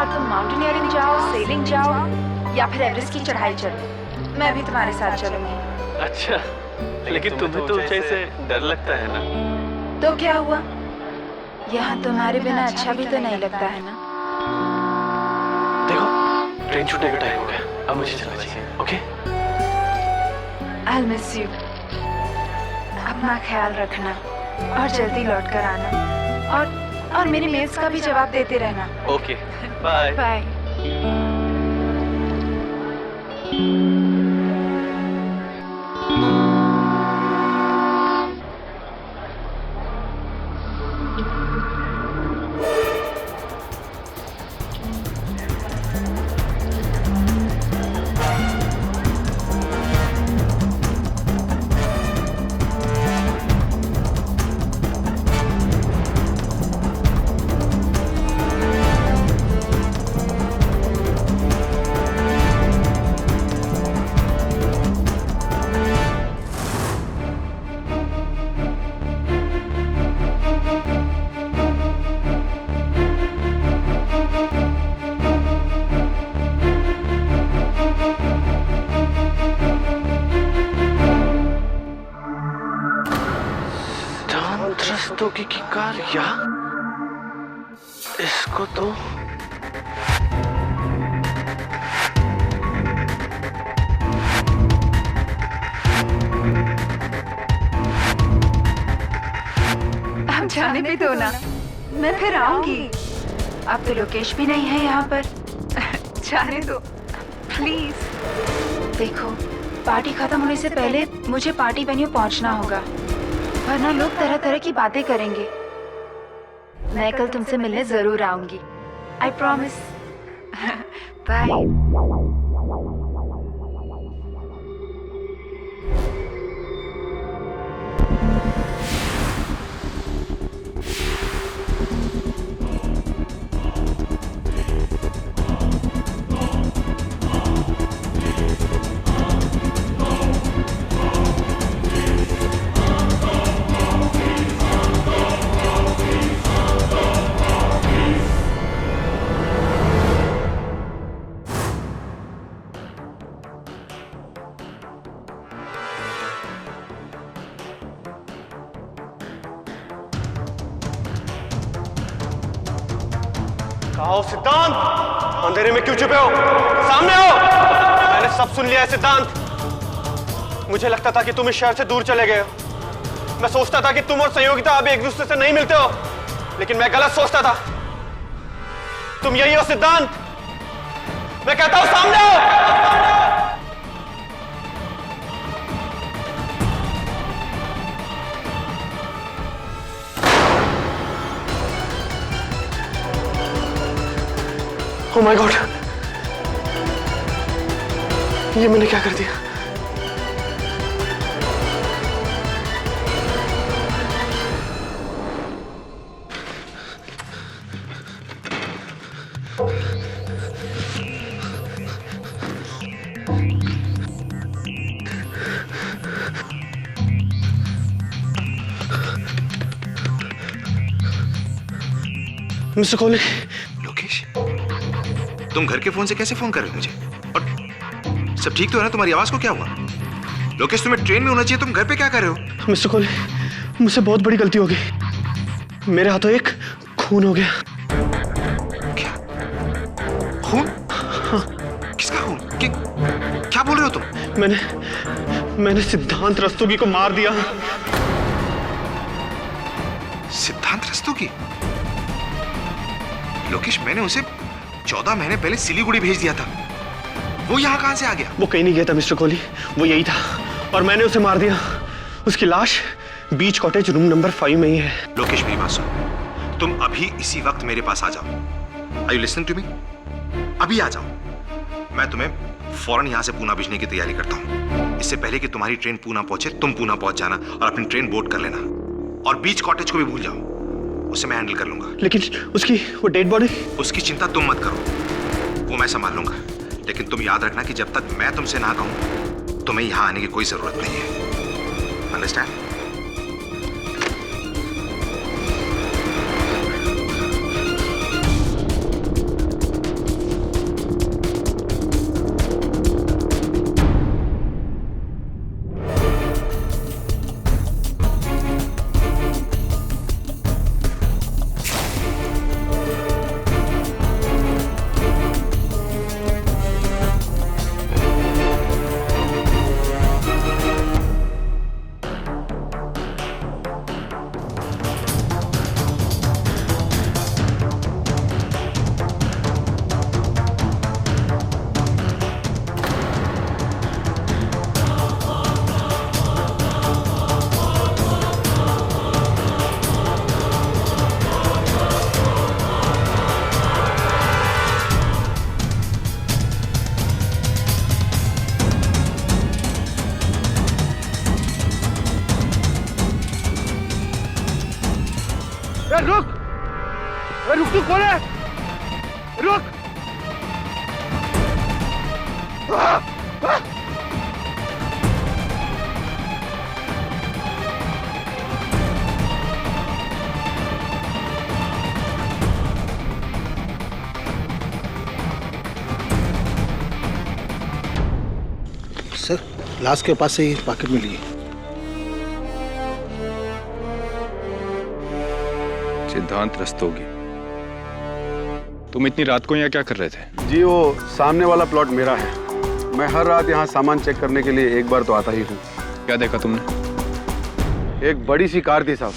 बाद तुम माउंटेनियरिंग जाओ, सेलिंग जाओ या फिर एवरेस्ट की चढ़ाई चलो, मैं भी तुम्हारे साथ चलूंगी। अच्छा, लेकिन तुम्हें तो ऊंचाई से डर लगता है ना? तो क्या हुआ, यहाँ तुम्हारे बिना अच्छा भी तो नहीं लगता है ना? देखो ट्रेन छूटने का टाइम हो गया, अब मुझे चलना चाहिए। Okay, I'll miss you। अपना ख्याल रखना और जल्दी लौट कर आना, और मेरे मेल्स का भी जवाब देते रहना। Okay, bye bye. रस्तोगी की कार, या इसको तो अब जाने भी दो ना, मैं फिर आऊंगी। अब तो लोकेश भी नहीं है यहाँ पर। जाने दो प्लीज। देखो, पार्टी खत्म होने से पहले मुझे पार्टी वेन्यू पहुँचना होगा, वरना लोग तरह तरह की बातें करेंगे। मैं कल तुमसे मिलने जरूर आऊंगी, आई प्रॉमिस। बाय। आओ सिद्धांत, अंधेरे में क्यों छुपे हो? सामने आओ। मैंने सब सुन लिया है सिद्धांत। मुझे लगता था कि तुम इस शहर से दूर चले गए हो। मैं सोचता था कि तुम और संयोगिता अब एक दूसरे से नहीं मिलते हो, लेकिन मैं गलत सोचता था। तुम यही हो सिद्धांत। मैं कहता हूं सामने आओ। Oh my God! ये मैंने क्या कर दिया? मिस्टर कोहली। लोकेश, तुम घर के फोन से कैसे फोन कर रहे हो मुझे? और सब ठीक तो है ना? तुम्हारी आवाज को क्या हुआ? लोकेश, तुम्हें ट्रेन में होना चाहिए, तुम घर पे क्या कर रहे हो? मिस्टर कोहली, मुझसे बहुत बड़ी गलती हो गई। मेरे हाथों एक खून हो गया। क्या खून? हाँ। किसका खून? क्या बोल रहे हो तुम? मैंने सिद्धांत रस्तोगी को मार दिया। सिद्धांत रस्तोगी? लोकेश, मैंने उसे 14 महीने पहले सिलीगुड़ी भेज दिया था। वो यहाँ कहां से आ गया? वो कहीं नहीं गया था मिस्टर कोहली, वो यही था और मैंने उसे मार दिया। उसकी लाश बीच कॉटेज रूम नंबर 5 में ही है। लोकेश, मेरी बात सुनो, तुम अभी इसी वक्त मेरे पास आ जाओ। Are you listening to me? अभी आ जाओ। मैं तुम्हें फौरन यहाँ से पूना भेजने की तैयारी करता हूँ। इससे पहले कि तुम्हारी ट्रेन पूना पहुंचे, तुम पूना पहुंच जाना और अपनी ट्रेन बोर्ड कर लेना। और बीच कॉटेज को भी भूल जाओ, उसे मैं हैंडल कर लूंगा। लेकिन उसकी वो डेड बॉडी? उसकी चिंता तुम मत करो, वो मैं संभाल लूंगा। लेकिन तुम याद रखना कि जब तक मैं तुमसे ना कहूं, तुम्हें यहां आने की कोई जरूरत नहीं है। अंडरस्टैंड? तू खोले, रुक। सर, लाश के पास से ही पॉकेट मिली है। सिद्धांत रस्तोगी, तुम इतनी रात को यहाँ क्या कर रहे थे? जी वो सामने वाला प्लॉट मेरा है। मैं हर रात यहाँ सामान चेक करने के लिए एक बार तो आता ही हूँ। क्या देखा तुमने? एक बड़ी सी कार थी साहब,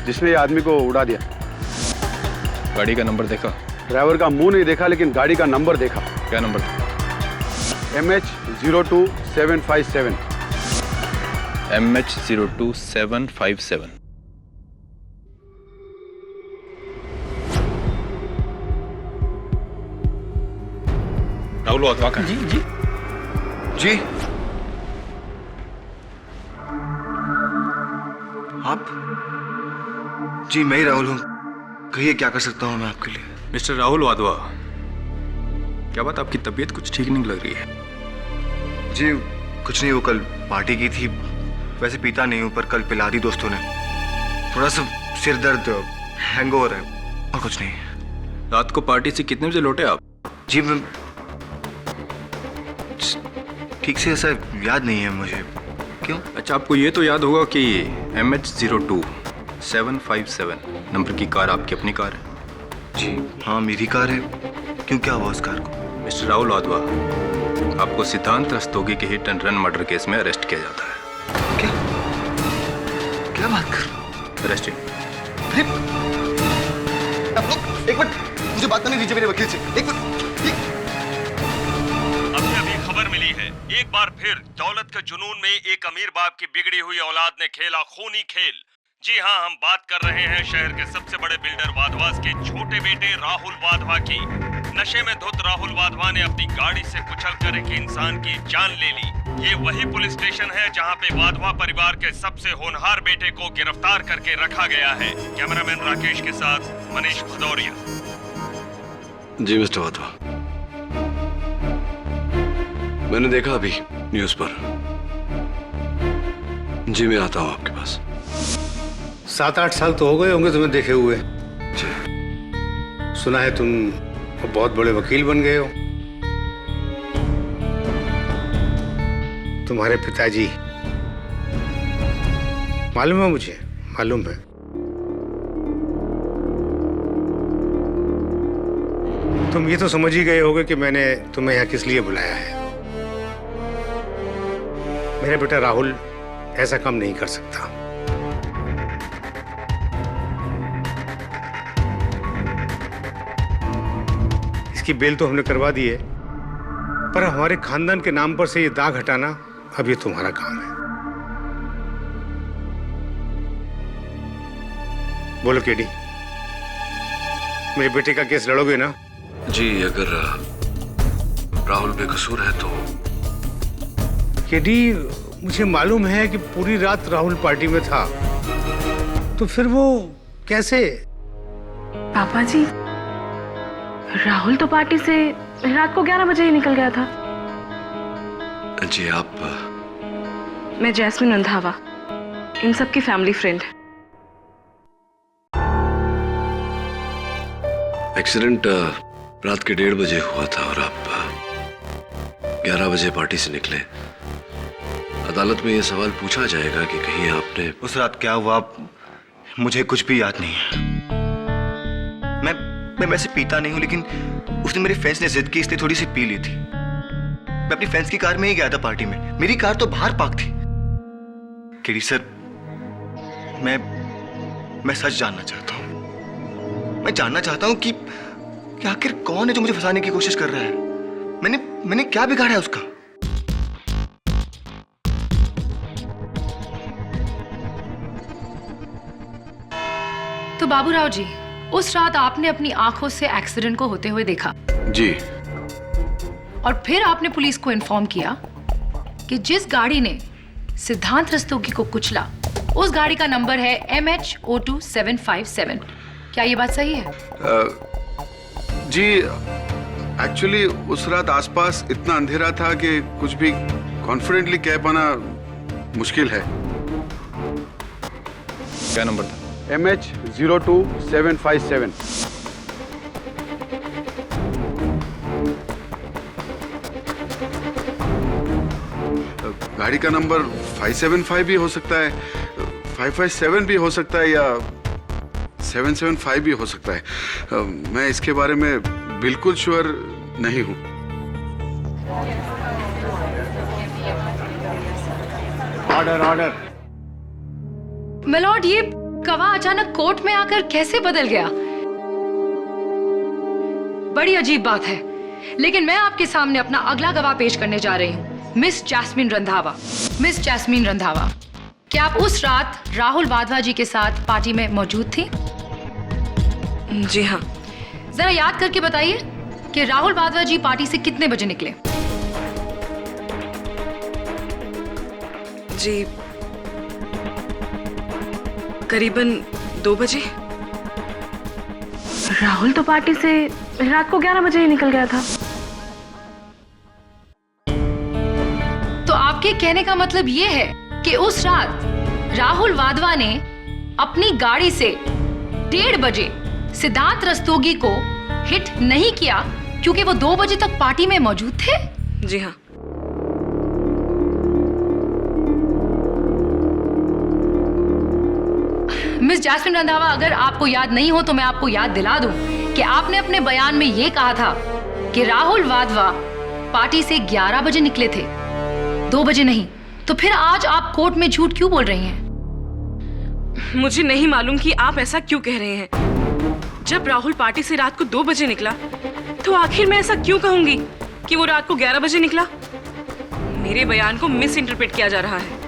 जिसने ये आदमी को उड़ा दिया। गाड़ी का नंबर देखा? ड्राइवर का मुंह नहीं देखा, लेकिन गाड़ी का नंबर देखा। क्या नंबर था? MH02757। MH02757। राहुल वाधवा का? जी। आप? जी मैं ही राहुल हूँ। कहिए क्या कर सकता हूँ मैं आपके लिए? मिस्टर राहुल वाधवा, क्या बात, आपकी तबीयत कुछ ठीक नहीं लग रही है? जी कुछ नहीं, वो कल पार्टी की थी। वैसे पीता नहीं हूँ, पर कल पिला दी दोस्तों ने। थोड़ा सा सिर दर्द, हैंगओवर है, और कुछ नहीं। रात को पार्टी से कितने बजे लौटे आप? जी मैं ठीक से ऐसा याद नहीं है मुझे। क्यों? अच्छा, आपको ये तो याद होगा कि MH02757 नंबर की कार आपकी अपनी कार है? जी हाँ, मेरी कार है। क्यों, क्या हुआ उस कार को? मिस्टर राहुल वाधवा, आपको सिद्धांत रस्तोगी के hit and run murder case में अरेस्ट किया जाता है। क्या क्या बात कर? अरेस्टिंग। अरे आप लोग एक मिनट, मुझे बात करने दीजिए मेरे वकील से। एक मिनट। अभी खबर मिली है, एक बार फिर दौलत के जुनून में एक अमीर बाप की बिगड़ी हुई औलाद ने खेला खूनी खेल। जी हाँ, हम बात कर रहे हैं शहर के सबसे बड़े बिल्डर वाधवास के छोटे बेटे राहुल वाधवा की। नशे में धुत राहुल वाधवा ने अपनी गाड़ी से कुचलकर एक इंसान की जान ले ली। ये वही पुलिस स्टेशन है जहाँ पे वाधवा परिवार के सबसे होनहार बेटे को गिरफ्तार करके रखा गया है। कैमरामैन राकेश के साथ मनीष भदौरिया। जी मिस्टर वाधवा, मैंने देखा अभी न्यूज पर। जी मैं आता हूँ आपके पास। 7-8 साल तो हो गए होंगे तुम्हें देखे हुए। सुना है तुम बहुत बड़े वकील बन गए हो। तुम्हारे पिताजी, मालूम है मुझे, मालूम है। तुम ये तो समझ ही गए होगे कि मैंने तुम्हें यहाँ किस लिए बुलाया है। मेरा बेटा राहुल ऐसा काम नहीं कर सकता। इसकी बेल तो हमने करवा दी है, पर हमारे खानदान के नाम पर से ये दाग हटाना अब ये तुम्हारा काम है। बोलो केडी, मेरे बेटे का केस लड़ोगे ना? जी अगर राहुल बेकसूर है तो। केडी, मुझे मालूम है कि पूरी रात राहुल पार्टी में था, तो फिर वो कैसे? पापा जी, राहुल तो पार्टी से रात को 11 बजे ही निकल गया था। जी आप? मैं जैस्मिन रंधावा, इन सब की फैमिली फ्रेंड। एक्सीडेंट रात के 1:30 बजे हुआ था और आप 11 बजे पार्टी से निकले। अदालत में यह सवाल पूछा जाएगा कि कहीं आपने उस रात क्या हुआ मुझे कुछ भी याद नहीं है। मैं वैसे पीता नहीं हूं, लेकिन उसने मेरे फ्रेंड्स ने जिद की, इसलिए थोड़ी सी पी ली थी। मैं अपनी फ्रेंड्स की कार में ही गया था पार्टी में। मेरी कार तो बाहर पार्क थी। केडी सर, मैं सच जानना चाहता हूं। मैं जानना चाहता हूं कि आखिर कौन है जो मुझे फंसाने की कोशिश कर रहा है। मैंने क्या बिगाड़ा है उसका? तो बाबूराव जी, उस रात आपने अपनी आंखों से एक्सीडेंट को होते हुए देखा? जी। और फिर आपने पुलिस को इन्फॉर्म किया कि जिस गाड़ी ने सिद्धांत रस्तोगी को कुचला, उस गाड़ी का नंबर है MH02757। क्या ये बात सही है? जी एक्चुअली उस रात आसपास इतना अंधेरा था कि कुछ भी कॉन्फिडेंटली कह पाना मुश्किल है। क्या नंबर था? MH02757। गाड़ी का नंबर 575 भी हो सकता है, 557 भी हो सकता है, या 775 भी हो सकता है। मैं इसके बारे में बिल्कुल श्योर नहीं हूं। Order order. मिलॉर्ड, ये गवाह अचानक कोर्ट में आकर कैसे बदल गया? बड़ी अजीब बात है। लेकिन मैं आपके सामने अपना अगला गवाह पेश करने जा रही हूँ, miss Jasmine Randhawa. Miss Jasmine Randhawa, क्या आप उस रात राहुल वाधवा जी के साथ पार्टी में मौजूद थी? जी हाँ। जरा याद करके बताइए कि राहुल वाधवा जी पार्टी से कितने बजे निकले? जी करीबन 2 बजे। राहुल तो पार्टी से रात को 11 बजे ही निकल गया था। तो आपके कहने का मतलब ये है कि उस रात राहुल वाधवा ने अपनी गाड़ी से 1:30 बजे सिद्धांत रस्तोगी को हिट नहीं किया क्योंकि वो 2 बजे तक पार्टी में मौजूद थे? जी हाँ। मिस जैस्मिन रंधावा, अगर आपको याद नहीं हो तो मैं आपको याद दिला दूं कि आपने अपने बयान में ये कहा था कि राहुल वाधवा पार्टी से 11 बजे निकले थे, 2 बजे नहीं। तो फिर आज आप कोर्ट में झूठ क्यों बोल रही हैं? मुझे नहीं मालूम कि आप ऐसा क्यों कह रहे हैं। जब राहुल पार्टी से रात को 2 बजे निकला तो आखिर मैं ऐसा क्यों कहूंगी कि वो रात को 11 बजे निकला? मेरे बयान को मिस इंटरप्रेट किया जा रहा है।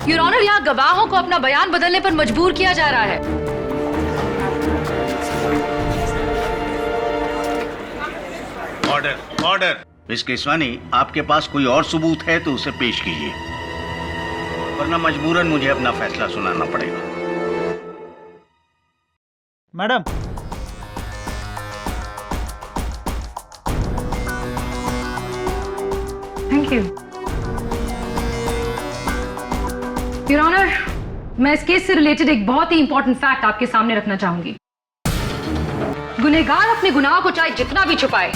योर ऑनर, यहाँ गवाहों को अपना बयान बदलने पर मजबूर किया जा रहा है। Order order. मिस केसवानी, आपके पास कोई और सबूत है तो उसे पेश कीजिए, वरना मजबूरन मुझे अपना फैसला सुनाना पड़ेगा। Madam, thank you. Your honour, मैं इस केस से रिलेटेड एक बहुत ही इंपॉर्टेंट फैक्ट आपके सामने रखना चाहूंगी। गुनहगार अपने गुनाह को चाहे जितना भी छुपाए,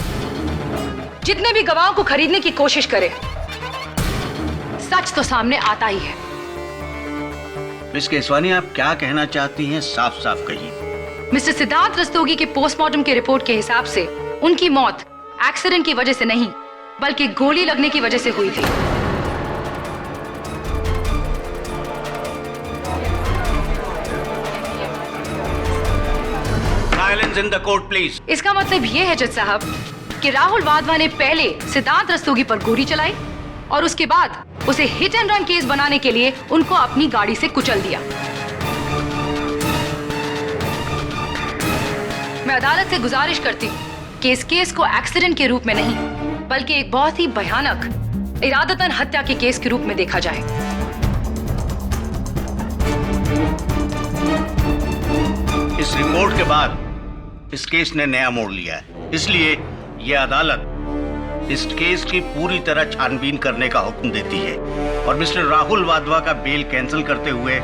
जितने भी गवाहों को खरीदने की कोशिश करे, सच तो सामने आता ही है। मिस केसवानी, आप क्या कहना चाहती हैं, साफ साफ कहिए। मिस्टर सिद्धांत रस्तोगी के पोस्टमार्टम के रिपोर्ट के हिसाब से उनकी मौत एक्सीडेंट की वजह से नहीं बल्कि गोली लगने की वजह से हुई थी। Silence in the court please. इसका मतलब ये है जज साहब कि राहुल वाधवा ने पहले सिद्धांत रस्तोगी पर गोली चलाई और उसके बाद उसे हिट एंड रन केस बनाने के लिए उनको अपनी गाड़ी से कुचल दिया। मैं अदालत से गुजारिश करती हूँ कि इस केस को एक्सीडेंट के रूप में नहीं बल्कि एक बहुत ही भयानक इरादतन हत्या के केस के रूप में देखा जाए। इस रिपोर्ट के बाद इस केस ने नया मोड़ लिया है, इसलिए यह अदालत इस केस की पूरी तरह छानबीन करने का हुक्म देती है और मिस्टर राहुल वाधवा का बेल कैंसिल करते हुए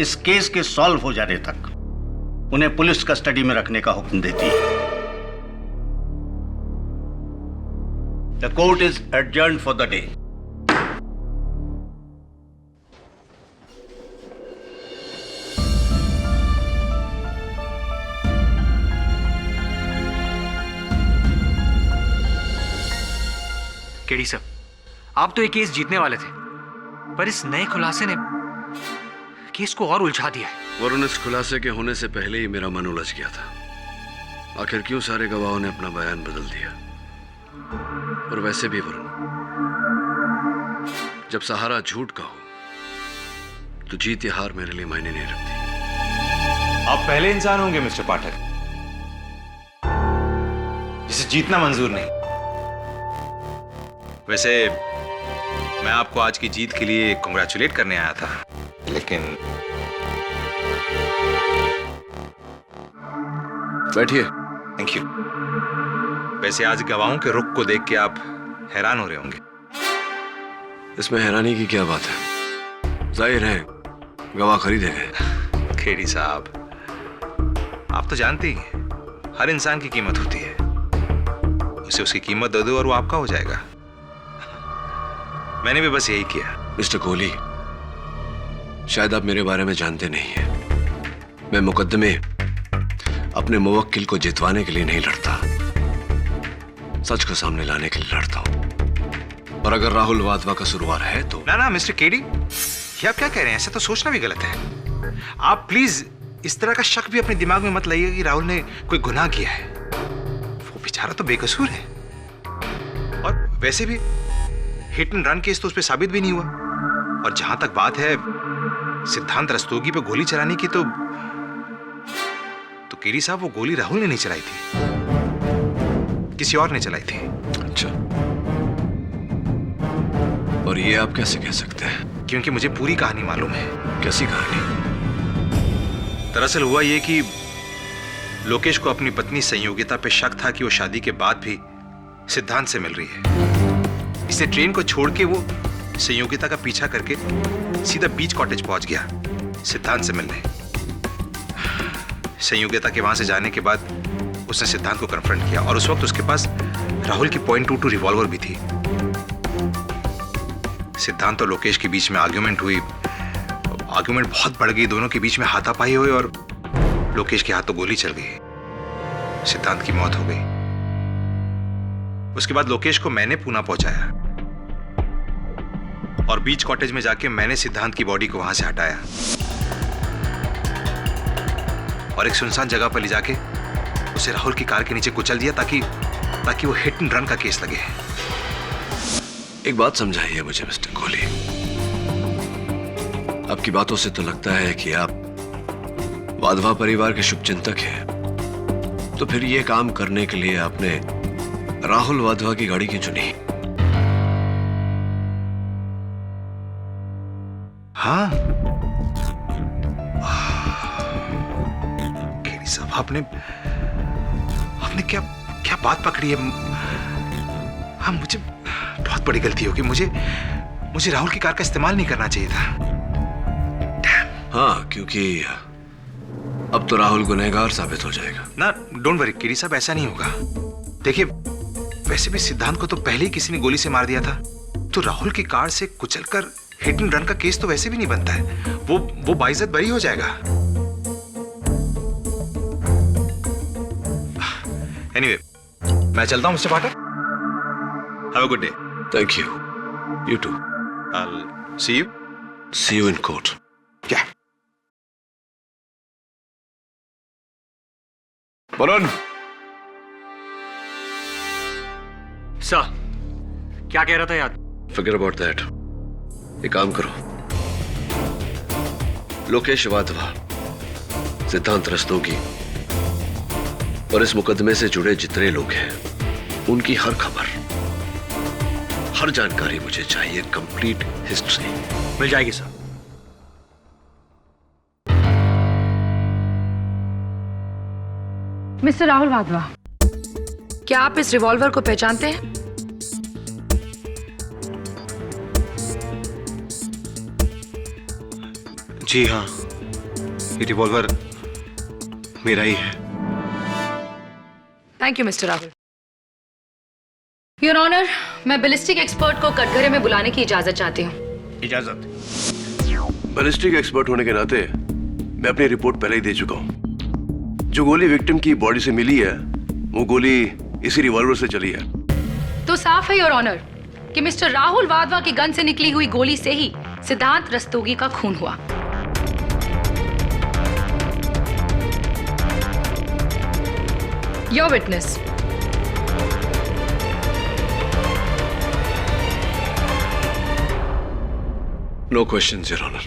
इस केस के सॉल्व हो जाने तक उन्हें पुलिस कस्टडी में रखने का हुक्म देती है। The court is adjourned for the day. KD sir, आप तो ये केस जीतने वाले थे, पर इस नए खुलासे ने केस को और उलझा दिया है। वरुण, इस खुलासे के होने से पहले ही मेरा मन उलझ गया था। आखिर क्यों सारे गवाहों ने अपना बयान बदल दिया? और वैसे भी वरुण, जब सहारा झूठ का हो तो जीत या हार मेरे लिए मायने नहीं रखती। आप पहले इंसान होंगे मिस्टर पाठक जिसे जीतना मंजूर नहीं। वैसे मैं आपको आज की जीत के लिए कांग्रेचुलेट करने आया था, लेकिन बैठिए। Thank you. वैसे आज गवाहों के रुख को देख के आप हैरान हो रहे होंगे। इसमें हैरानी की क्या बात है? जाहिर है गवाह खरीदे गए। खेड़ी साहब, आप तो जानते ही हैं, हर इंसान की कीमत होती है। उसे उसकी कीमत दे दो और वो आपका हो जाएगा। मैंने भी बस यही किया। मिस्टर कोहली, शायद आप मेरे बारे में जानते नहीं हैं। मैं मुकदमे अपने मुवक्किल को जितवाने के लिए नहीं लड़ता, सच को सामने लाने के लिए लड़ता हूं। और अगर राहुल वाधवा का कसूरवार है तो ना मिस्टर केडी, ये आप क्या कह रहे हैं? ऐसा तो सोचना भी गलत है। आप प्लीज इस तरह का शक भी अपने दिमाग में मत लाइए कि राहुल ने कोई गुनाह किया है। वो बेचारा तो बेकसूर है। और वैसे भी हिट एंड रन केस तो उस पर साबित भी नहीं हुआ। और जहां तक बात है सिद्धांत रस्तोगी पे गोली चलाने की, तो केडी साहब वो गोली राहुल ने नहीं चलाई थी, किसी और ने चलाई थी। अच्छा, और ये आप कैसे कह सकते हैं? क्योंकि मुझे पूरी कहानी मालूम है। कैसी कहानी? दरअसल हुआ ये कि लोकेश को अपनी पत्नी संयोगिता पे शक था कि वो शादी के बाद भी सिद्धांत से मिल रही है। इसलिए ट्रेन को छोड़ के वो संयोगिता का पीछा करके सीधा बीच कॉटेज पहुंच गया सिद्धांत से मिलने। संयोगिता के वहां से जाने के बाद उसने सिद्धांत को कन्फ्रंट किया और उस वक्त उसके पास राहुल की .22 रिवॉल्वर भी थी। सिद्धांत और लोकेश के बीच में आर्ग्यूमेंट हुई। आर्ग्यूमेंट बहुत बढ़ गई, दोनों के बीच में हाथापाई हुई और लोकेश के हाथों गोली चल गई। सिद्धांत की मौत हो गई। उसके बाद लोकेश को मैंने पूना पहुंचाया और बीच कॉटेज में जाके मैंने सिद्धांत की बॉडी को वहां से हटाया और एक सुनसान जगह पर ले जाके उसे राहुल की कार के नीचे कुचल दिया ताकि वो हिट एंड रन का केस लगे। एक बात समझाइए मुझे मिस्टर कोहली, आपकी बातों से तो लगता है कि आप वाधवा परिवार के शुभचिंतक हैं। तो फिर ये काम करने के लिए आपने राहुल वाधवा की गाड़ी क्यों चुनी? हाँ, केडी साहब, आपने क्या बात पकड़ी है? हाँ, मुझे बहुत बड़ी गलती होगी। मुझे राहुल की कार का इस्तेमाल नहीं करना चाहिए था। हाँ, क्योंकि अब तो राहुल गुनहगार साबित हो जाएगा ना। डोंट वरी केडी साहब, ऐसा नहीं होगा। देखिए, वैसे भी सिद्धांत को तो पहले ही किसी ने गोली से मार दिया था, तो राहुल की कार से कुचलकर हिट एंड रन का केस तो वैसे भी नहीं बनता है। वो बाइज्जत बरी हो जाएगा। एनीवे, मैं चलता हूं mister Pathak. Have a good day. Thank you. You too. I'll see you. See you in court. Yeah. Varun. Sir, क्या कह रहा था यार? Forget about that. एक काम करो, लोकेश वाधवा, सिद्धांत रस्तोगी और इस मुकदमे से जुड़े जितने लोग हैं, उनकी हर खबर, हर जानकारी मुझे चाहिए। कंप्लीट हिस्ट्री मिल जाएगी सर। मिस्टर राहुल वाधवा, क्या आप इस रिवॉल्वर को पहचानते हैं? जी हाँ, ये रिवॉल्वर मेरा ही है। Thank you mister Rahul. Your honour, मैं बैलिस्टिक एक्सपर्ट को कटघरे में बुलाने की इजाजत चाहती हूँ। इजाजत। बैलिस्टिक एक्सपर्ट होने के नाते मैं अपनी रिपोर्ट पहले ही दे चुका हूँ। जो गोली विक्टिम की बॉडी से मिली है, वो गोली इसी रिवॉल्वर से चली है। तो साफ है योर ऑनर कि मिस्टर राहुल वाधवा की गन से निकली हुई गोली से ही सिद्धांत रस्तोगी का खून हुआ। Your witness. No questions your honour.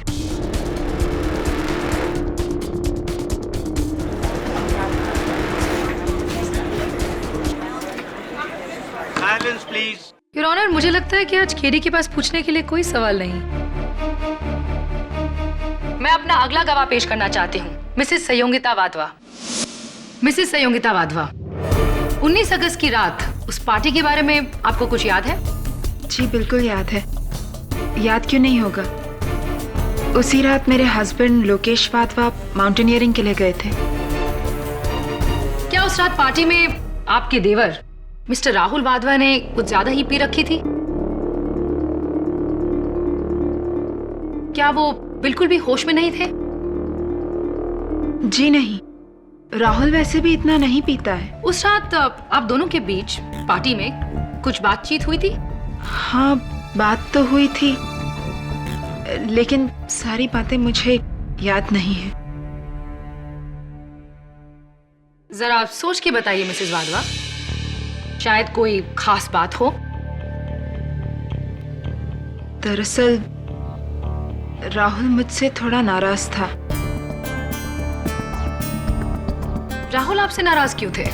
Silence please. Your honour, मुझे लगता है कि आज खेड़ी के पास पूछने के लिए कोई सवाल नहीं। मैं अपना अगला गवाह पेश करना चाहती हूँ, मिसेस संयोगिता वाधवा। मिसेस संयोगिता वाधवा, 19 अगस्त की रात उस पार्टी के बारे में आपको कुछ याद है? जी बिल्कुल याद है। याद क्यों नहीं होगा? उसी रात मेरे हस्बैंड लोकेश वाधवा माउंटेनियरिंग के लिए गए थे। क्या उस रात पार्टी में आपके देवर मिस्टर राहुल वाधवा ने कुछ ज्यादा ही पी रखी थी? क्या वो बिल्कुल भी होश में नहीं थे? जी नहीं, राहुल वैसे भी इतना नहीं पीता है। उस रात आप दोनों के बीच पार्टी में कुछ बातचीत हुई थी? हाँ, बात तो हुई थी, लेकिन सारी बातें मुझे याद नहीं है। जरा सोच के बताइए मिसेस वाधवा, शायद कोई खास बात हो। दरअसल राहुल मुझसे थोड़ा नाराज था। राहुल आपसे नाराज क्यों थे?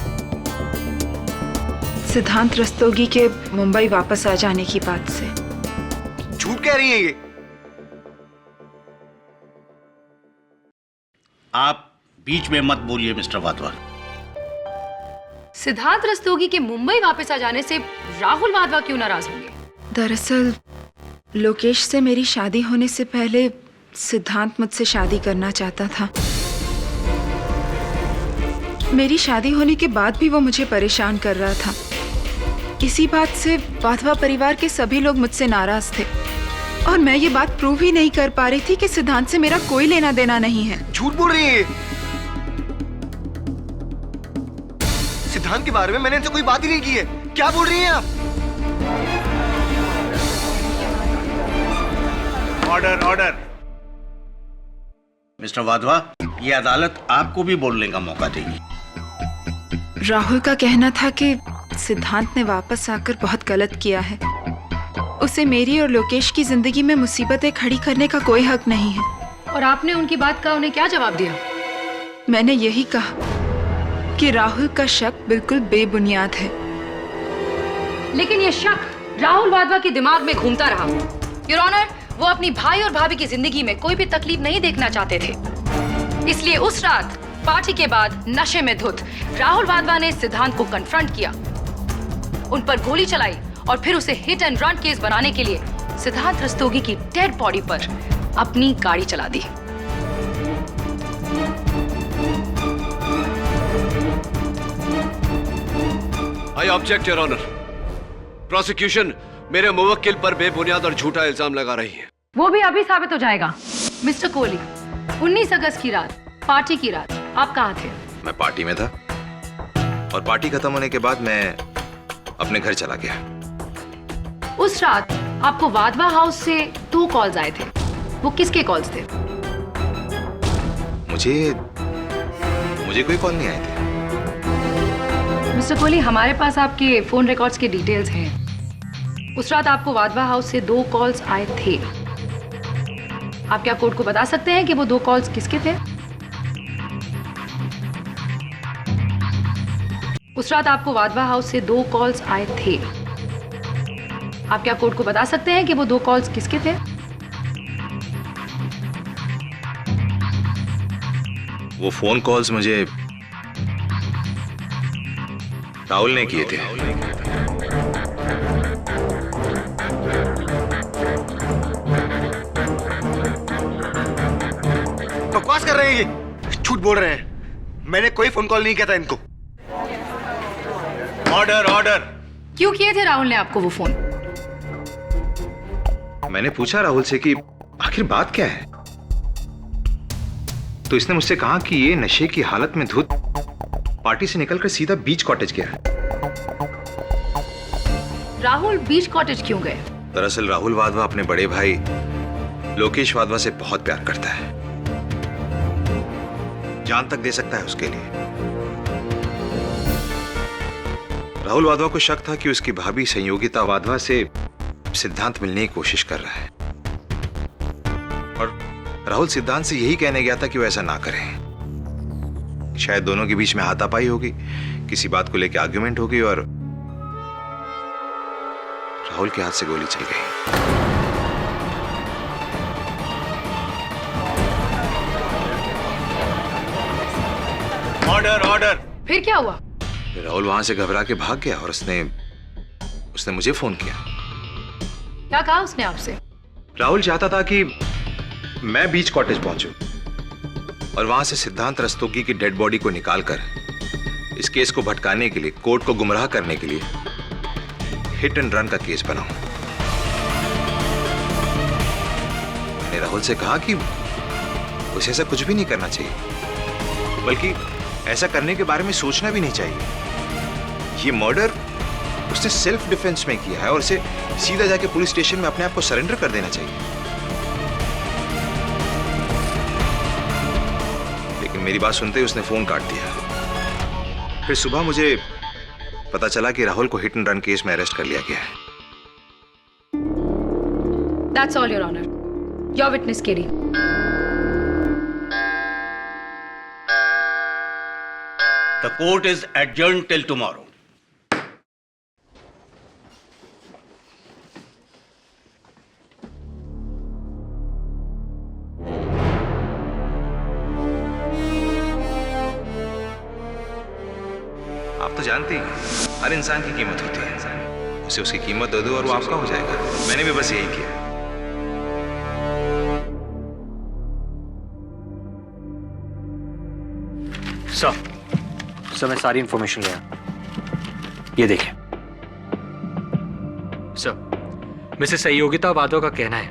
सिद्धांत रस्तोगी के मुंबई वापस आ जाने की बात से। झूठ कह रही हैं ये? आप बीच में मत बोलिए मिस्टर वाधवा। सिद्धांत रस्तोगी के मुंबई वापस आ जाने से राहुल वाधवा क्यों नाराज होंगे? दरअसल लोकेश से मेरी शादी होने से पहले सिद्धांत मुझसे शादी करना चाहता था। मेरी शादी होने के बाद भी वो मुझे परेशान कर रहा था। इसी बात से वाधवा परिवार के सभी लोग मुझसे नाराज थे और मैं ये बात प्रूव ही नहीं कर पा रही थी कि सिद्धांत से मेरा कोई लेना देना नहीं है। झूठ बोल रही है। सिद्धांत के बारे में मैंने इनसे कोई बात ही नहीं की है। क्या बोल रही हैं आप? Order order. मिस्टर वाधवा, ये अदालत आपको भी बोलने का मौका देगी। राहुल का कहना था कि सिद्धांत ने वापस आकर बहुत गलत किया है। उसे मेरी और लोकेश की जिंदगी में मुसीबतें खड़ी करने का कोई हक नहीं है। और आपने उनकी बात का उन्हें क्या जवाब दिया? मैंने यही कहा कि राहुल का शक बिल्कुल बेबुनियाद है। लेकिन ये शक राहुल वाधवा के दिमाग में घूमता रहा। योर ऑनर, वो अपनी भाई और भाभी की जिंदगी में कोई भी तकलीफ नहीं देखना चाहते थे। इसलिए उस रात पार्टी के बाद नशे में धुत राहुल वाधवा ने सिद्धांत को कन्फ्रंट किया, उन पर गोली चलाई और फिर उसे हिट एंड रन केस बनाने के लिए सिद्धांत रस्तोगी की डेड बॉडी पर अपनी गाड़ी चला दी। I object your honour. Prosecution मेरे मुवक्किल पर बेबुनियाद और झूठा इल्जाम लगा रही है। वो भी अभी साबित हो जाएगा। मिस्टर कोहली, 19 अगस्त की रात, पार्टी की रात, आप कहाँ थे? मैं पार्टी में था और पार्टी खत्म होने के बाद मैं अपने घर चला गया। उस रात आपको वाधवा हाउस से 2 कॉल्स आए थे। वो किसके कॉल्स थे? मुझे कोई कॉल नहीं आए थे। मिस्टर कोहली, हमारे पास आपके फोन रिकॉर्ड्स के डिटेल्स हैं। उस रात आपको वाधवा हाउस से 2 कॉल्स आए थे। आप क्या कोर्ट को बता सकते हैं कि वो 2 कॉल्स किसके थे? उस रात आपको वाधवा हाउस से 2 कॉल्स आए थे। आप क्या कोर्ट को बता सकते हैं कि वो 2 कॉल्स किसके थे? वो फोन कॉल्स मुझे राहुल ने किए थे। बकवास कर रहे हैं ये, झूठ बोल रहे हैं। मैंने कोई फोन कॉल नहीं किया था इनको। Order order. क्यों किए थे राहुल ने आपको वो फोन? मैंने पूछा राहुल से कि आखिर बात क्या है, तो इसने मुझसे कहा कि ये नशे की हालत में धुत पार्टी से निकलकर सीधा बीच कॉटेज गया। राहुल बीच कॉटेज क्यों गए? दरअसल राहुल वाधवा अपने बड़े भाई लोकेश वाधवा से बहुत प्यार करता है, जान तक दे सकता है उसके लिए। राहुल वाधवा को शक था कि उसकी भाभी संयोगिता वाधवा से सिद्धांत मिलने की कोशिश कर रहा है और राहुल सिद्धांत से यही कहने गया था कि वो ऐसा ना करे। शायद दोनों के बीच में हाथापाई होगी, किसी बात को लेकर आर्गुमेंट होगी और राहुल के हाथ से गोली चल गई। Order order. फिर क्या हुआ? राहुल वहां से घबरा के भाग गया और उसने मुझे फोन किया। क्या कहा उसने आपसे? राहुल चाहता था कि मैं बीच कॉटेज पहुंचूं और वहां से सिद्धांत रस्तोगी की डेड बॉडी को निकालकर इस केस को भटकाने के लिए, कोर्ट को गुमराह करने के लिए हिट एंड रन का केस बनाऊं। मैंने राहुल से कहा कि उसे ऐसा कुछ भी नहीं करना चाहिए, बल्कि ऐसा करने के बारे में सोचना भी नहीं चाहिए। ये मर्डर उसने सेल्फ डिफेंस में किया है और उसे सीधा जाके पुलिस स्टेशन में अपने आप को सरेंडर कर देना चाहिए। लेकिन मेरी बात सुनते ही उसने फोन काट दिया। फिर सुबह मुझे पता चला कि राहुल को हिट एंड रन केस में अरेस्ट कर लिया गया है। That's all, Your Honor. Your witness, Katie. The court is adjourned till tomorrow. आप तो जानते ही हर इंसान की कीमत होती है, उसे उसकी कीमत दे दो और वो आपका हो जाएगा। मैंने भी बस यही किया। सर मैं सारी इंफॉर्मेशन लिया, ये देखें। सर मिसेस सहयोगिता वाधवा का कहना है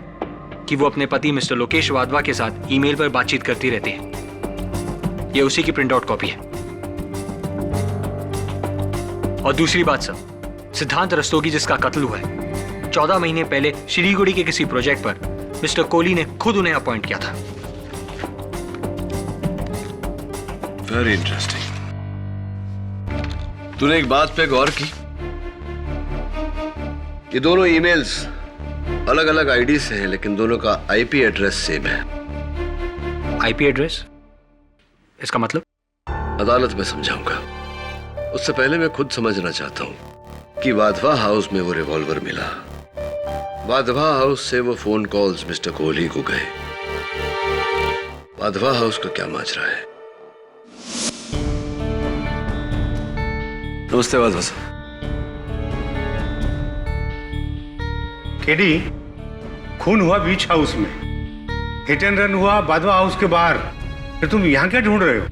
कि वो अपने पति मिस्टर लोकेश वाधवा के साथ ईमेल पर बातचीत करती रहती है। ये उसी की प्रिंट आउट कॉपी है। और दूसरी बात सर, सिद्धांत रस्तोगी जिसका कत्ल हुआ है, 14 महीने पहले शिलीगुड़ी के किसी प्रोजेक्ट पर मिस्टर कोहली ने खुद उन्हें अपॉइंट किया था। Very interesting. तूने एक बात पे गौर की? ये दोनों ईमेल्स अलग अलग आईडी से हैं, लेकिन दोनों का आईपी एड्रेस सेम है। IP address? इसका मतलब? अदालत में समझाऊंगा। उससे पहले मैं खुद समझना चाहता हूं कि वाधवा हाउस में वो रिवॉल्वर मिला, वाधवा हाउस से वो फोन कॉल्स मिस्टर कोहली को गए, वाधवा हाउस का क्या माजरा है। नमस्ते वाधवा साहब। केडी, खून हुआ बीच हाउस में, हिट एंड रन हुआ वाधवा हाउस के बाहर, फिर तुम यहाँ क्या ढूंढ रहे हो?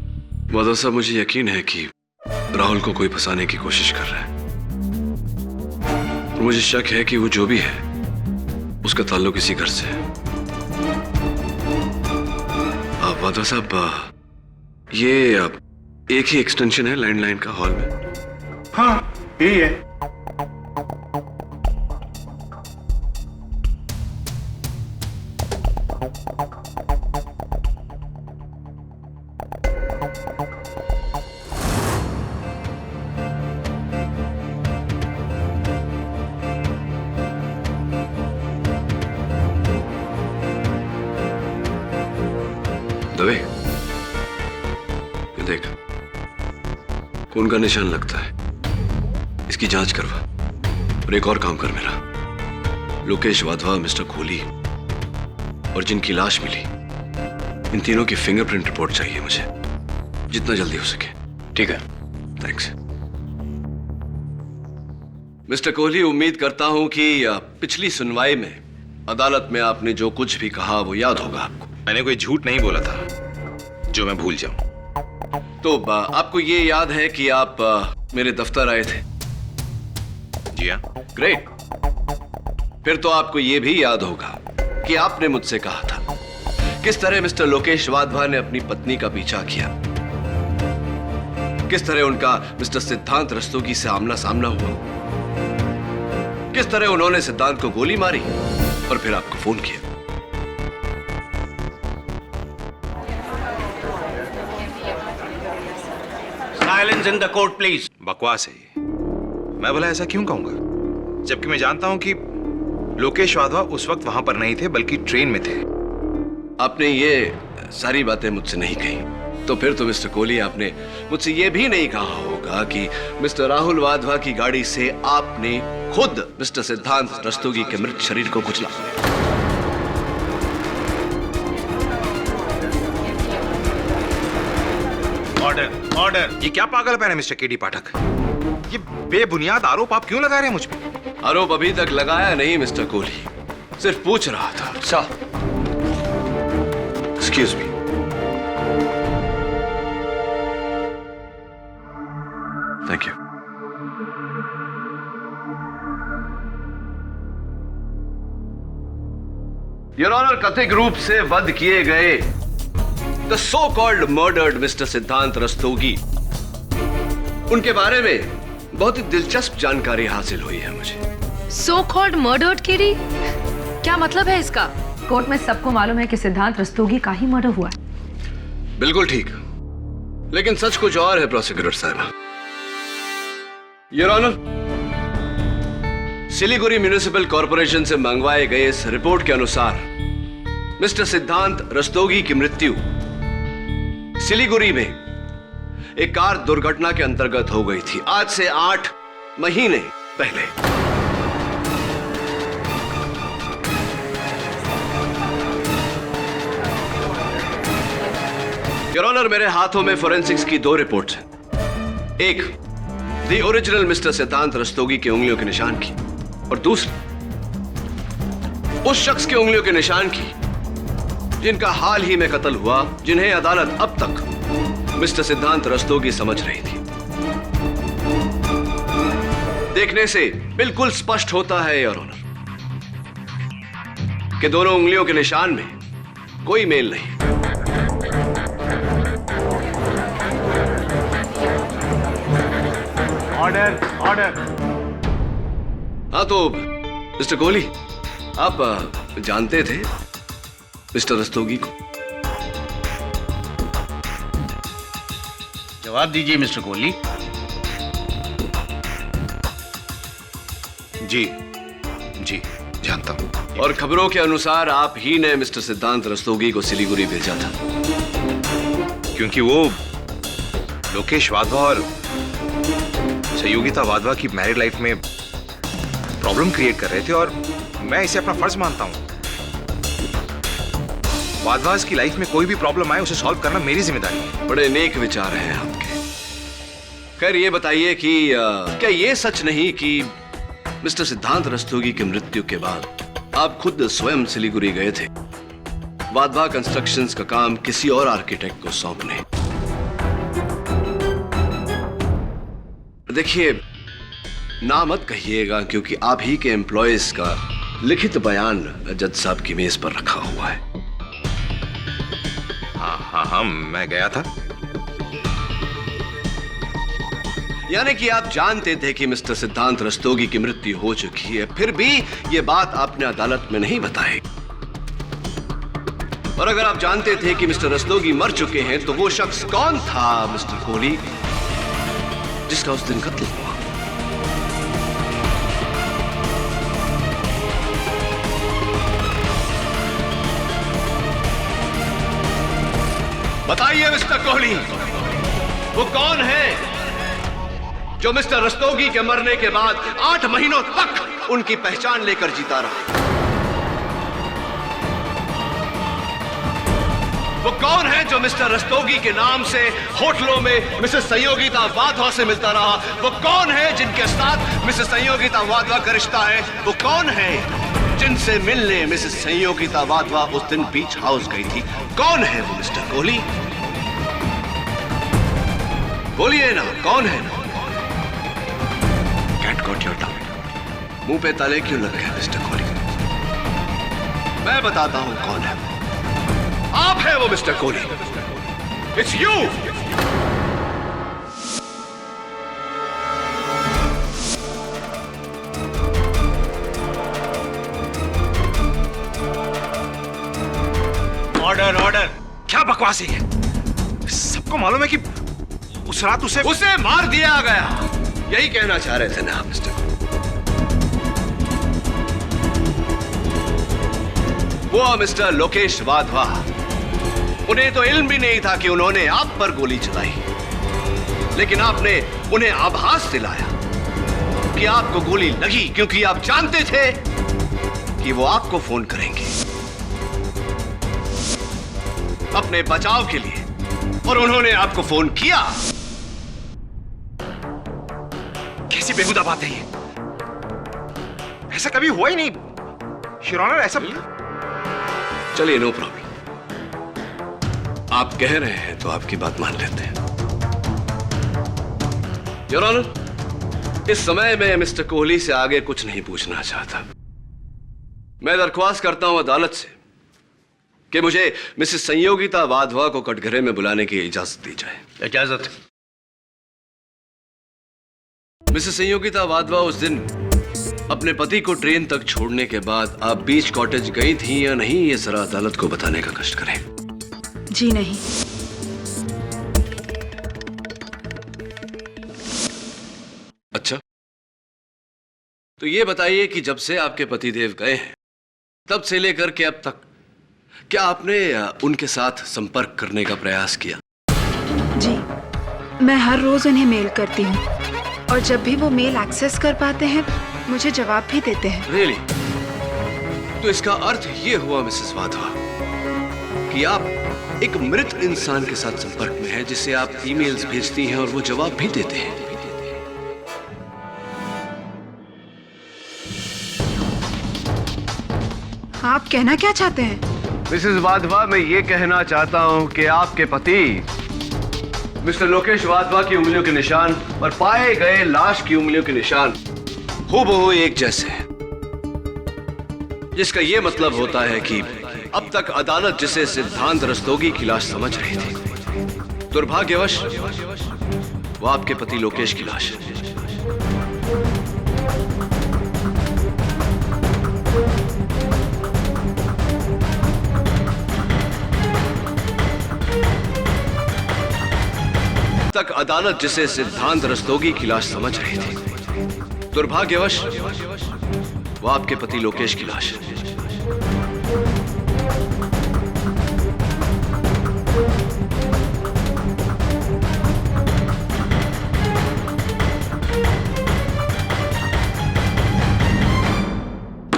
वाधवा साहब, मुझे यकीन है कि राहुल को कोई फंसाने की कोशिश कर रहा है। और मुझे शक है कि वो जो भी है उसका ताल्लुक इसी घर से है। वाधवा साहब, ये एक ही एक्सटेंशन है लैंडलाइन का हॉल में? हाँ, यही है। दवे, ये देख, खून का निशान लगता है। इसकी जांच करवा और एक और काम कर मेरा। लोकेश वाधवा, मिस्टर कोहली और जिनकी लाश मिली, इन तीनों की फिंगरप्रिंट रिपोर्ट चाहिए मुझे, जितना जल्दी हो सके। ठीक है, थैंक्स। मिस्टर कोहली, उम्मीद करता हूं कि पिछली सुनवाई में अदालत में आपने जो कुछ भी कहा वो याद होगा आपको। मैंने कोई झूठ नहीं बोला था जो मैं भूल जाऊं। तो आपको ये याद है कि आप मेरे दफ्तर आए थे? जी हाँ। ग्रेट। फिर तो आपको ये भी याद होगा कि आपने मुझसे कहा था किस तरह मिस्टर लोकेश वाधवा ने अपनी पत्नी का पीछा किया, किस तरह उनका मिस्टर सिद्धांत रस्तोगी से आमना सामना हुआ, किस तरह उन्होंने सिद्धांत को गोली मारी और फिर आपको फोन किया। Silence in the court please. बकवास है ये। मैं भला ऐसा क्यों कहूंगा, जबकि मैं जानता हूं कि लोकेश वाधवा उस वक्त वहां पर नहीं थे बल्कि ट्रेन में थे। आपने ये सारी बातें मुझसे नहीं कही, तो फिर तो मिस्टर कोहली आपने मुझसे ये भी नहीं कहा होगा कि मिस्टर राहुल वाधवा की गाड़ी से आपने खुद मिस्टर सिद्धांत रस्तोगी के मृत शरीर को कुचला। ऑर्डर। ऑर्डर। ये क्या पागलपन है मिस्टर केडी पाठक? ये बेबुनियाद आरोप आप क्यों लगा रहे हैं मुझ पे? आरोप अभी तक लगाया नहीं मिस्टर कोहली, सिर्फ पूछ रहा था। Sir, excuse me. Thank you. Your honour, कथित रूप से वध किए गए the so called murdered mister Siddhant Rastogi, उनके बारे में बहुत ही दिलचस्प जानकारी हासिल हुई है मुझे। सो कॉल्ड मर्डर्ड केडी, क्या मतलब है इसका? कोर्ट में सबको मालूम है कि सिद्धांत रस्तोगी का ही मर्डर हुआ है। बिल्कुल ठीक, लेकिन सच कुछ और है प्रोसिक्यूटर साहब। Your honour, Siliguri municipal corporation से मंगवाए गए इस रिपोर्ट के अनुसार मिस्टर सिद्धांत रस्तोगी की मृत्यु सिलीगुड़ी में एक कार दुर्घटना के अंतर्गत हो गई थी, आज से 8 महीने पहले। योर ऑनर, मेरे हाथों में फोरेंसिक्स की 2 रिपोर्ट्स हैं। एक the original mister Siddhant Rastogi की उंगलियों के निशान की, और दूसरी उस शख्स के उंगलियों के निशान की जिनका हाल ही में कत्ल हुआ, जिन्हें अदालत अब तक मिस्टर सिद्धांत रस्तोगी समझ रही थी। देखने से बिल्कुल स्पष्ट होता है योर ऑनर कि दोनों उंगलियों के निशान में कोई मेल नहीं। Order, order. हाँ तो मिस्टर कोहली, आप जानते थे मिस्टर रस्तोगी को? जवाब दीजिए मिस्टर कोहली। जी जी जानता हूं। और खबरों के अनुसार आप ही ने मिस्टर सिद्धांत रस्तोगी को सिलीगुड़ी भेजा था, क्योंकि वो लोकेश वाधवा और सहयोगिता वाधवा की मैरिड लाइफ में प्रॉब्लम क्रिएट कर रहे थे, और मैं इसे अपना फर्ज मानता हूं। वाधवास की लाइफ में कोई भी प्रॉब्लम आए उसे सॉल्व करना मेरी जिम्मेदारी है। बड़े नेक विचार हैं आपके। खैर ये बताइए कि क्या ये सच नहीं कि मिस्टर सिद्धांत रस्तोगी की मृत्यु के बाद आप खुद स्वयं सिलीगुड़ी गए थे वाधवा कंस्ट्रक्शंस का काम किसी और आर्किटेक्ट को सौंपने? देखिए, ना मत कहिएगा, क्योंकि आप ही के एम्प्लॉयज का लिखित बयान जज साहब की मेज पर रखा हुआ है। हाँ, मैं गया था। यानी कि आप जानते थे कि मिस्टर सिद्धांत रस्तोगी की मृत्यु हो चुकी है, फिर भी यह बात आपने अदालत में नहीं बताई। और अगर आप जानते थे कि मिस्टर रस्तोगी मर चुके हैं, तो वो शख्स कौन था मिस्टर कोहली जिसका उस दिन कत्ल हुआ? बताइए मिस्टर कोहली, वो कौन है जो मिस्टर रस्तोगी के मरने के बाद 8 महीनों तक उनकी पहचान लेकर जीता रहा? वो कौन है जो मिस्टर रस्तोगी के नाम से होटलों में मिसेस सहयोगिता वाधवा से मिलता रहा? वो कौन है जिनके साथ मिसेस सहयोगिता वाधवा का रिश्ता है? वो कौन है जिनसे मिलने मिसेस सहयोगिता वाधवा उस दिन बीच हाउस गई थी? कौन है वो मिस्टर कोहली? बोलिए ना, कौन है? Cat got your tongue. मुंह पे ताले क्यों लग गए मिस्टर कोहली? मैं बताता हूं कौन है। आप है वो mister Kohli. It's you. Order, order. क्या बकवास है ये? सबको मालूम है कि उस रात उसे मार दिया गया। यही कहना चाह रहे थे ना आप मिस्टर? वो मिस्टर लोकेश वाधवा, उन्हें तो इल्म भी नहीं था कि उन्होंने आप पर गोली चलाई, लेकिन आपने उन्हें आभास दिलाया कि आपको गोली लगी, क्योंकि आप जानते थे कि वो आपको फोन करेंगे अपने बचाव के लिए, और उन्होंने आपको फोन किया कैसी बेहुदा बात है ये? ऐसा कभी हुआ ही नहीं योर ऑनर, ऐसा। चलिए, नो प्रॉब्लम। आप कह रहे हैं तो आपकी बात मान लेते हैं। योर ऑनर, इस समय मैं मिस्टर कोहली से आगे कुछ नहीं पूछना चाहता। मैं दरख्वास्त करता हूं अदालत से कि मुझे मिसेस संयोगिता वाधवा को कटघरे में बुलाने की इजाजत दी जाए। इजाजत। मिसेस संयोगिता वाधवा, उस दिन अपने पति को ट्रेन तक छोड़ने के बाद आप बीच कॉटेज गई थी या नहीं, ये जरा अदालत को बताने का कष्ट करें। जी नहीं। अच्छा, तो ये बताइए कि जब से आपके पतिदेव गए हैं तब से लेकर के अब तक क्या आपने उनके साथ संपर्क करने का प्रयास किया? जी, मैं हर रोज उन्हें मेल करती हूँ और जब भी वो मेल एक्सेस कर पाते हैं मुझे जवाब भी देते हैं। रियली? तो इसका अर्थ ये हुआ मिसेस वाधवा कि आप एक मृत इंसान के साथ संपर्क में हैं जिसे आप ईमेल्स भेजती हैं और वो जवाब भी देते हैं। आप कहना क्या चाहते हैं? मिसेस वाधवा, मैं ये कहना चाहता हूं कि आपके पति मिस्टर लोकेश वाधवा की उंगलियों के निशान और पाए गए लाश की उंगलियों के निशान हूबहू एक जैसे हैं, जिसका यह मतलब होता है कि अब तक अदालत जिसे सिद्धांत रस्तोगी की लाश समझ रही थी, दुर्भाग्यवश वो आपके पति लोकेश की लाश है। तक अदालत जिसे सिद्धांत रस्तोगी की लाश समझ रही थी, दुर्भाग्यवश वो आपके पति लोकेश की लाश है।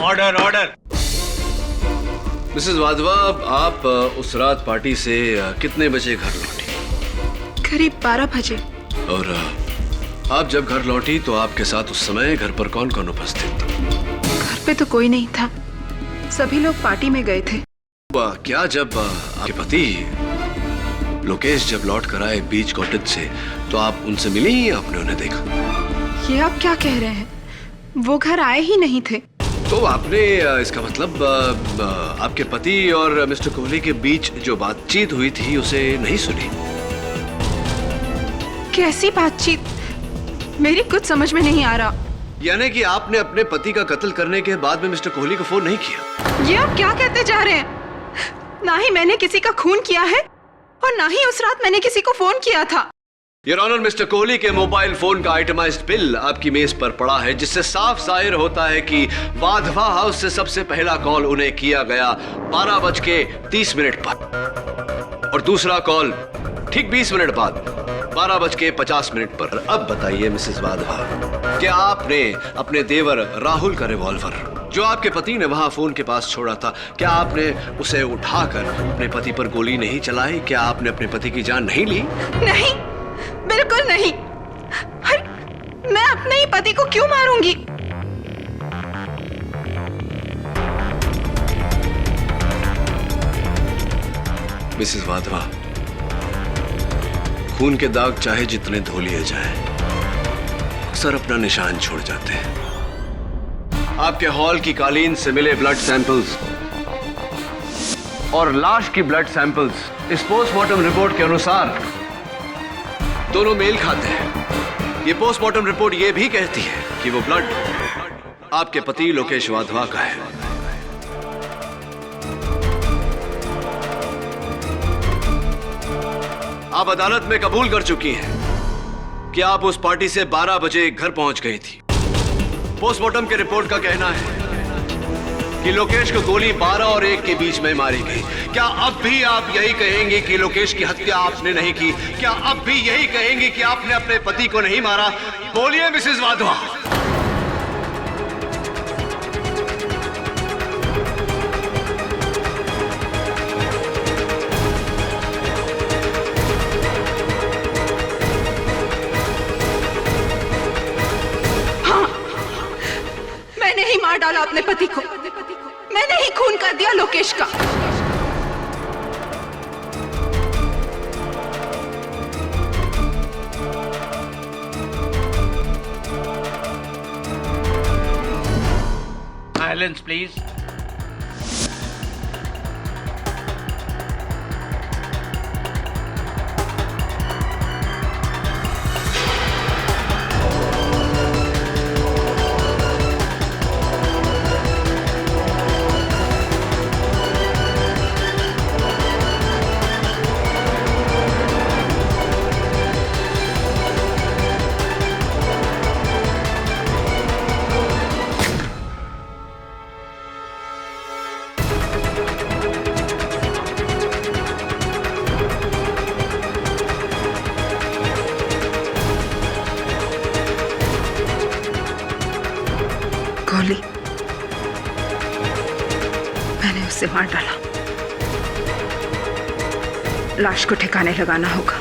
Order order. मिसेस वाधवा, आप उस रात पार्टी से कितने बजे घर लौटी? करीब 12 बजे। और आप जब घर लौटी तो आपके साथ उस समय घर पर कौन कौन उपस्थित था? घर पे तो कोई नहीं था, सभी लोग पार्टी में गए थे। क्या जब आपके पति लोकेश जब लौट कर आए बीच कॉटेज से तो आप उनसे मिली या आपने उन्हें देखा? ये आप क्या कह रहे हैं? वो घर आए ही नहीं थे। तो आपने इसका मतलब आपके पति और मिस्टर कोहली के बीच जो बातचीत हुई थी उसे नहीं सुनी? कैसी बातचीत? मेरी कुछ समझ में नहीं आ रहा। यानी कि आपने अपने पति का कत्ल करने के बाद में मिस्टर कोहली को फोन नहीं किया? ये आप क्या कहते जा रहे हैं? ना ही मैंने किसी का खून किया है और ना ही उस रात मैंने किसी को फोन किया था। योर ऑनर, मिस्टर कोहली के मोबाइल फोन का आइटमाइज्ड बिल आपकी मेज पर पड़ा है, जिससे साफ जाहिर होता है कि वाधवा हाउस से सबसे पहला कॉल उन्हें किया गया 12:30 पर और दूसरा कॉल ठीक 20 मिनट बाद 12:50 पर। अब बताइए मिसेस वाधवा, क्या आपने अपने देवर राहुल का रिवॉल्वर जो आपके पति ने वहां फोन के पास छोड़ा था, क्या आपने उसे उठाकर अपने पति पर गोली नहीं चलाई? क्या आपने अपने पति की जान नहीं ली? नहीं, बिल्कुल नहीं। मैं अपने ही पति को क्यों मारूंगी? मिसेस वाधवा, खून के दाग चाहे जितने धो लिए जाएं, अक्सर अपना निशान छोड़ जाते हैं। आपके हॉल की कालीन से मिले ब्लड सैंपल्स और लाश की ब्लड सैंपल्स इस पोस्टमार्टम रिपोर्ट के अनुसार दोनों मेल खाते हैं। ये पोस्टमार्टम रिपोर्ट ये भी कहती है कि वो ब्लड आपके पति लोकेश वाधवा का है। आप अदालत में कबूल कर चुकी हैं कि आप उस पार्टी से 12 बजे घर पहुंच गई थी। पोस्टमार्टम के रिपोर्ट का कहना है कि लोकेश को गोली 12 और 1 के बीच में मारी गई। क्या अब भी आप यही कहेंगे कि लोकेश की हत्या आपने नहीं की? क्या अब भी यही कहेंगे कि आपने अपने पति को नहीं मारा? बोलिए मिसेस वाधवा। मार डाला अपने पति को। मैंने ही खून कर दिया लोकेश का। Silence please. गोली मैंने उसे मार डाला। लाश को ठिकाने लगाना होगा।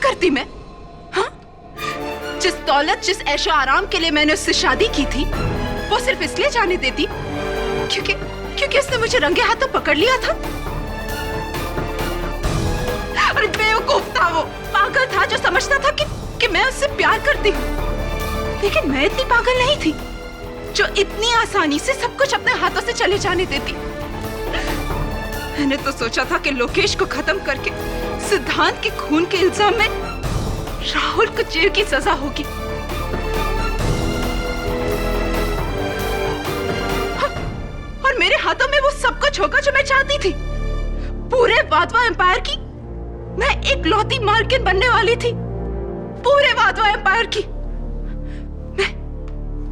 करती मैं? हाँ? जिस दौलत, जिस ऐशो आराम के लिए मैंने उससे शादी की थी, वो सिर्फ इसलिए जाने देती क्योंकि उसने मुझे रंगे हाथों पकड़ लिया था। अरे बेवकूफ था वो, पागल था जो समझता था कि मैं उससे प्यार करती हूँ। लेकिन मैं इतनी पागल नहीं थी जो इतनी आसानी से सब कुछ अपने हाथों से चले जाने देती। मैंने तो सोचा था कि लोकेश को खत्म करके सिद्धांत के खून के इल्जाम में राहुल को जेल की सजा होगी। और मेरे हाथों में वो सब कुछ होगा जो मैं चाहती थी। पूरे वाधवा एम्पायर की मैं एक लौती मालकिन बनने वाली थी। पूरे वाधवा एम्पायर की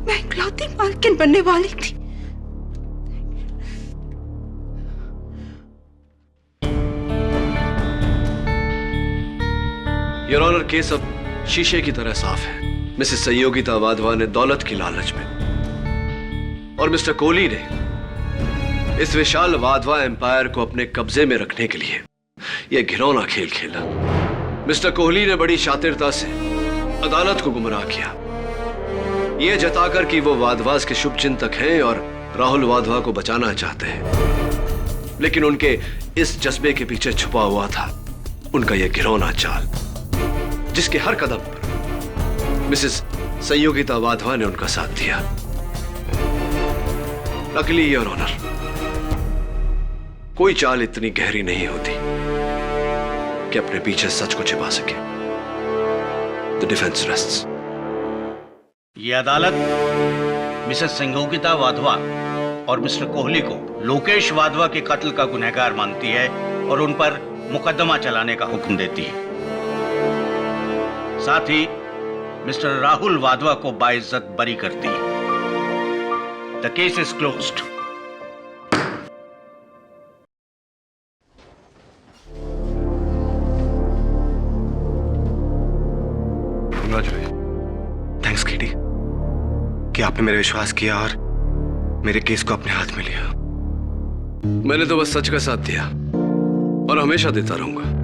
मैं एक लौती मालकिन बनने वाली थी। योर ऑनर, केस अब शीशे की तरह साफ है। मिसेस संयोगिता वाधवा ने दौलत की लालच में और मिस्टर कोहली ने इस विशाल वाधवा एम्पायर को अपने कब्जे में रखने के लिए यह घिनौना खेल खेला। मिस्टर कोहली ने बड़ी शातिरता से अदालत को गुमराह किया, यह जताकर कि वो वाधवास के शुभ चिंतक हैं और राहुल वाधवा को बचाना चाहते हैं। लेकिन उनके इस जज्बे के पीछे छुपा हुआ था उनका यह घिनौना चाल, जिसके हर कदम पर मिसेस संयोगिता वाधवा ने उनका साथ दिया। लकीली योर ऑनर, कोई चाल इतनी गहरी नहीं होती कि अपने पीछे सच को छिपा सके। The defence rests. यह अदालत मिसेस संयोगिता वाधवा और मिस्टर कोहली को लोकेश वाधवा के कत्ल का गुनहगार मानती है और उन पर मुकदमा चलाने का हुक्म देती है। साथ ही मिस्टर राहुल वाधवा को बाइज्जत बरी करती है। The case is closed. Thanks KT कि आपने मेरा विश्वास किया और मेरे केस को अपने हाथ में लिया। मैंने तो बस सच का साथ दिया और हमेशा देता रहूंगा।